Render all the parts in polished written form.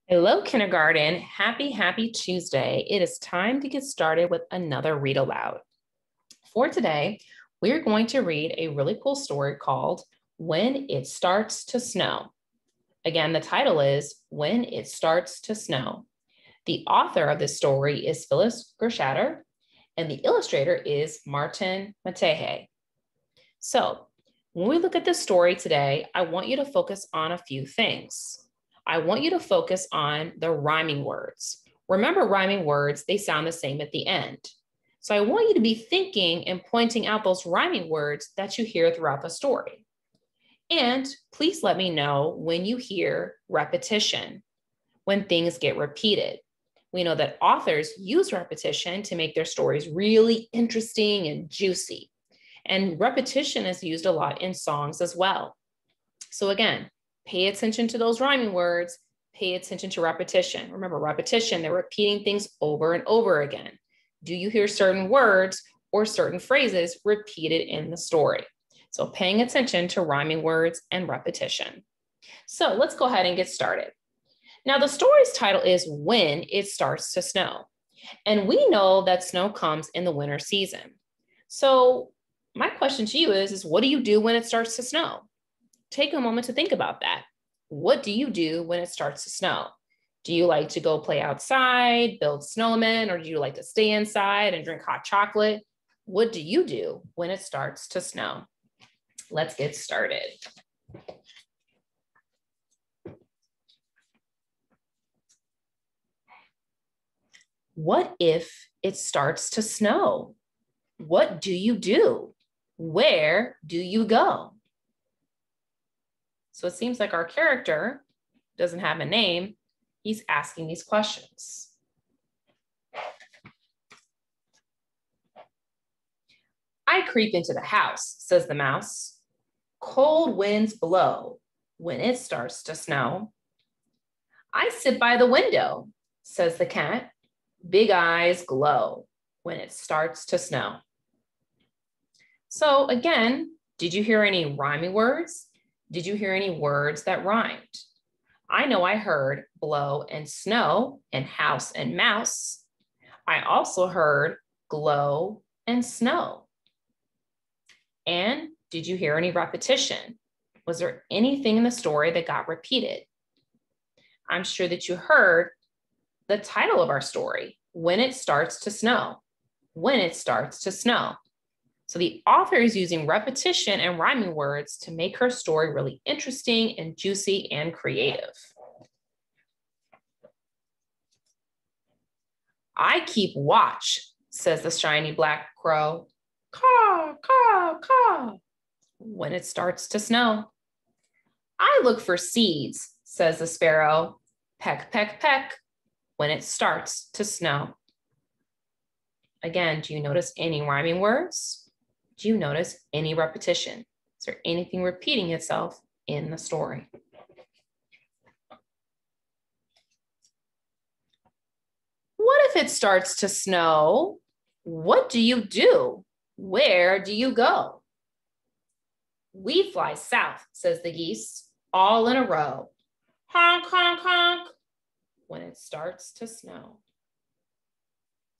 Hello, kindergarten. Happy Tuesday. It is time to get started with another read aloud. For today, we're going to read a really cool story called When It Starts to Snow. Again, the title is When It Starts to Snow. The author of this story is Phillis Gershator, and the illustrator is Martin Matje. So, when we look at this story today, I want you to focus on a few things. I want you to focus on the rhyming words. Remember, rhyming words, they sound the same at the end. So I want you to be thinking and pointing out those rhyming words that you hear throughout the story. And please let me know when you hear repetition, when things get repeated. We know that authors use repetition to make their stories really interesting and juicy. And repetition is used a lot in songs as well. So again, pay attention to those rhyming words, pay attention to repetition. Remember, repetition, they're repeating things over and over again. Do you hear certain words or certain phrases repeated in the story? So paying attention to rhyming words and repetition. So let's go ahead and get started. Now, the story's title is When It Starts to Snow. And we know that snow comes in the winter season. So my question to you is what do you do when it starts to snow? Take a moment to think about that. What do you do when it starts to snow? Do you like to go play outside, build snowmen, or do you like to stay inside and drink hot chocolate? What do you do when it starts to snow? Let's get started. What if it starts to snow? What do you do? Where do you go? So it seems like our character doesn't have a name. He's asking these questions. I creep into the house, says the mouse. Cold winds blow when it starts to snow. I sit by the window, says the cat. Big eyes glow when it starts to snow. So again, did you hear any rhyming words? Did you hear any words that rhymed? I know I heard blow and snow and house and mouse. I also heard glow and snow. And did you hear any repetition? Was there anything in the story that got repeated? I'm sure that you heard the title of our story, When It Starts to Snow. When It Starts to Snow. So the author is using repetition and rhyming words to make her story really interesting and juicy and creative. I keep watch, says the shiny black crow. Caw, caw, caw, when it starts to snow. I look for seeds, says the sparrow. Peck, peck, peck, when it starts to snow. Again, do you notice any rhyming words? Do you notice any repetition? Is there anything repeating itself in the story? What if it starts to snow? What do you do? Where do you go? We fly south, says the geese, all in a row. Honk, honk, honk, when it starts to snow.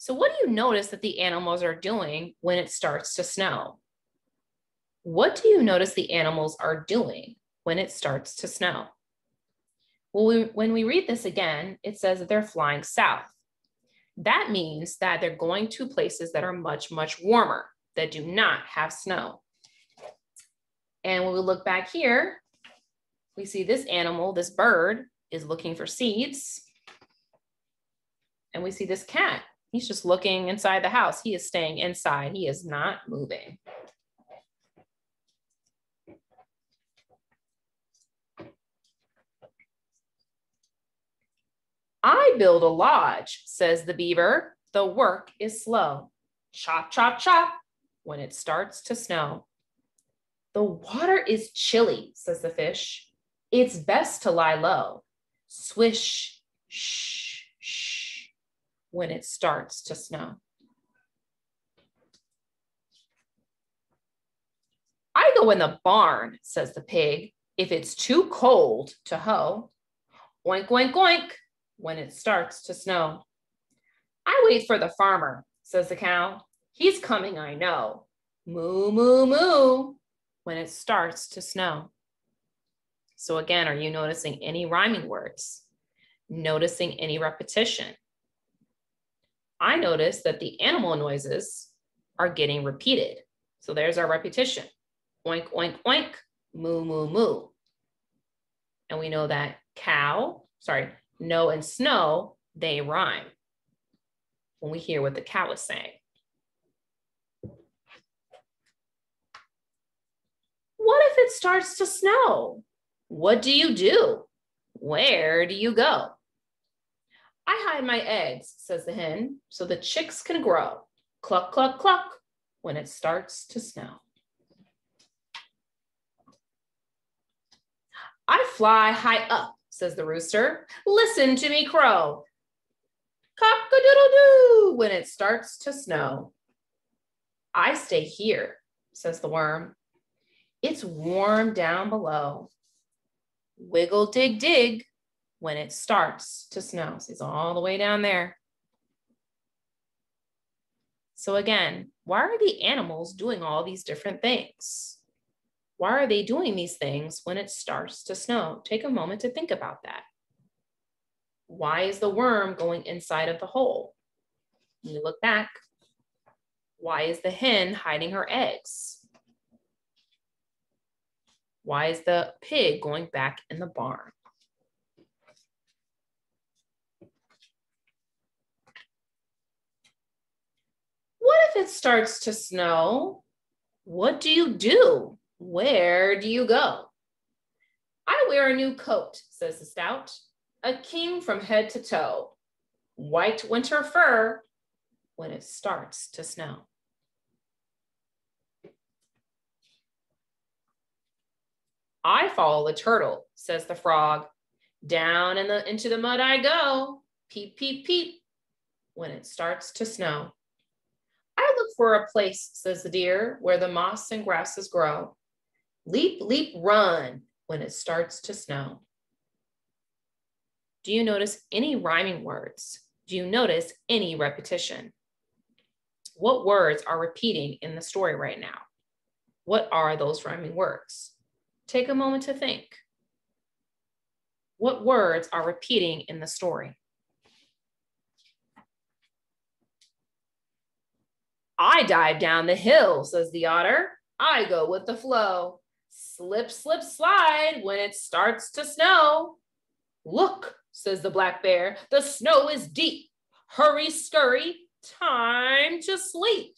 So what do you notice that the animals are doing when it starts to snow? What do you notice the animals are doing when it starts to snow? Well, when we read this again, it says that they're flying south. That means that they're going to places that are much, much warmer, that do not have snow. And when we look back here, we see this animal, this bird, is looking for seeds. And we see this cat. He's just looking inside the house. He is staying inside. He is not moving. I build a lodge, says the beaver. The work is slow. Chop, chop, chop, when it starts to snow. The water is chilly, says the fish. It's best to lie low. Swish, shh, shh, when it starts to snow. I go in the barn, says the pig, if it's too cold to hoe. Oink, oink, oink, when it starts to snow. I wait for the farmer, says the cow. He's coming, I know. Moo, moo, moo, when it starts to snow. So again, are you noticing any rhyming words? Noticing any repetition? I notice that the animal noises are getting repeated. So there's our repetition. Oink, oink, oink, moo, moo, moo. And we know that no and snow, they rhyme when we hear what the cow is saying. What if it starts to snow? What do you do? Where do you go? I hide my eggs, says the hen, so the chicks can grow. Cluck, cluck, cluck, when it starts to snow. I fly high up, says the rooster. Listen to me crow. Cock-a-doodle-doo, when it starts to snow. I stay here, says the worm. It's warm down below. Wiggle, dig, dig, when it starts to snow. So it's all the way down there. So again, why are the animals doing all these different things? Why are they doing these things when it starts to snow? Take a moment to think about that. Why is the worm going inside of the hole? When you look back, why is the hen hiding her eggs? Why is the pig going back in the barn? What if it starts to snow? What do you do? Where do you go? I wear a new coat, says the stout, a king from head to toe, white winter fur when it starts to snow. I follow the turtle, says the frog. Down into the mud I go, peep, peep, peep, when it starts to snow. I look for a place, says the deer, where the moss and grasses grow. Leap, leap, run, when it starts to snow. Do you notice any rhyming words? Do you notice any repetition? What words are repeating in the story right now? What are those rhyming words? Take a moment to think. What words are repeating in the story? I dive down the hill, says the otter. I go with the flow. Slip, slip, slide when it starts to snow. Look, says the black bear, the snow is deep. Hurry, scurry, time to sleep.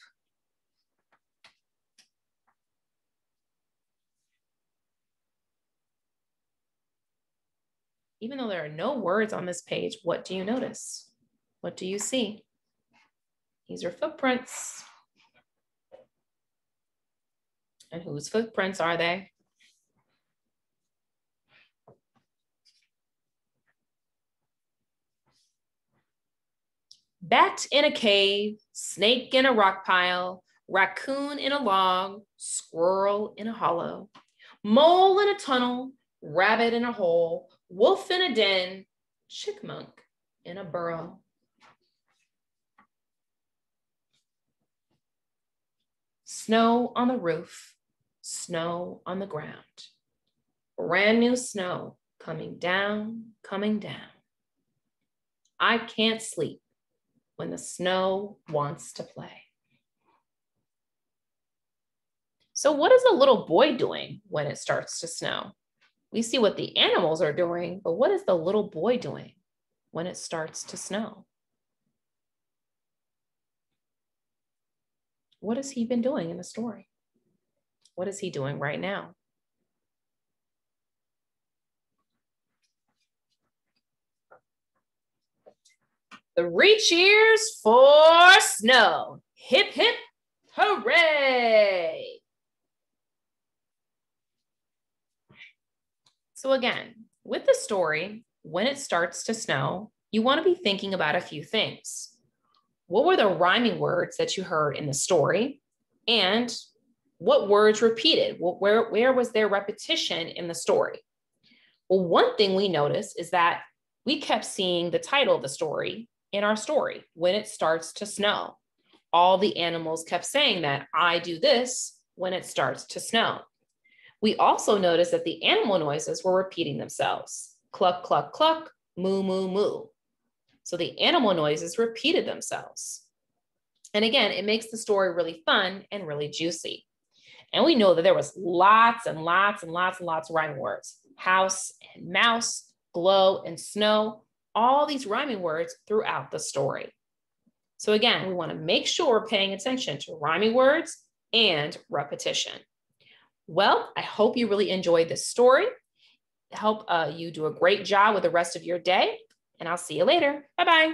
Even though there are no words on this page, what do you notice? What do you see? These are footprints. And whose footprints are they? Bat in a cave, snake in a rock pile, raccoon in a log, squirrel in a hollow, mole in a tunnel, rabbit in a hole, wolf in a den, chipmunk in a burrow. Snow on the roof, snow on the ground. Brand new snow coming down, coming down. I can't sleep when the snow wants to play. So what is the little boy doing when it starts to snow? We see what the animals are doing, but what is the little boy doing when it starts to snow? What has he been doing in the story? What is he doing right now? The 3 cheers for snow. Hip, hip, hooray. So again, with the story, when it starts to snow, you want to be thinking about a few things. What were the rhyming words that you heard in the story? And what words repeated? Where was there repetition in the story? Well, one thing we notice is that we kept seeing the title of the story in our story, When It Starts to Snow. All the animals kept saying that, I do this when it starts to snow. We also noticed that the animal noises were repeating themselves. Cluck, cluck, cluck, moo, moo, moo. So the animal noises repeated themselves. And again, it makes the story really fun and really juicy. And we know that there was lots and lots and lots and lots of rhyming words. House and mouse, glow and snow, all these rhyming words throughout the story. So again, we want to make sure we're paying attention to rhyming words and repetition. Well, I hope you really enjoyed this story. I hope you do a great job with the rest of your day, and I'll see you later. Bye-bye.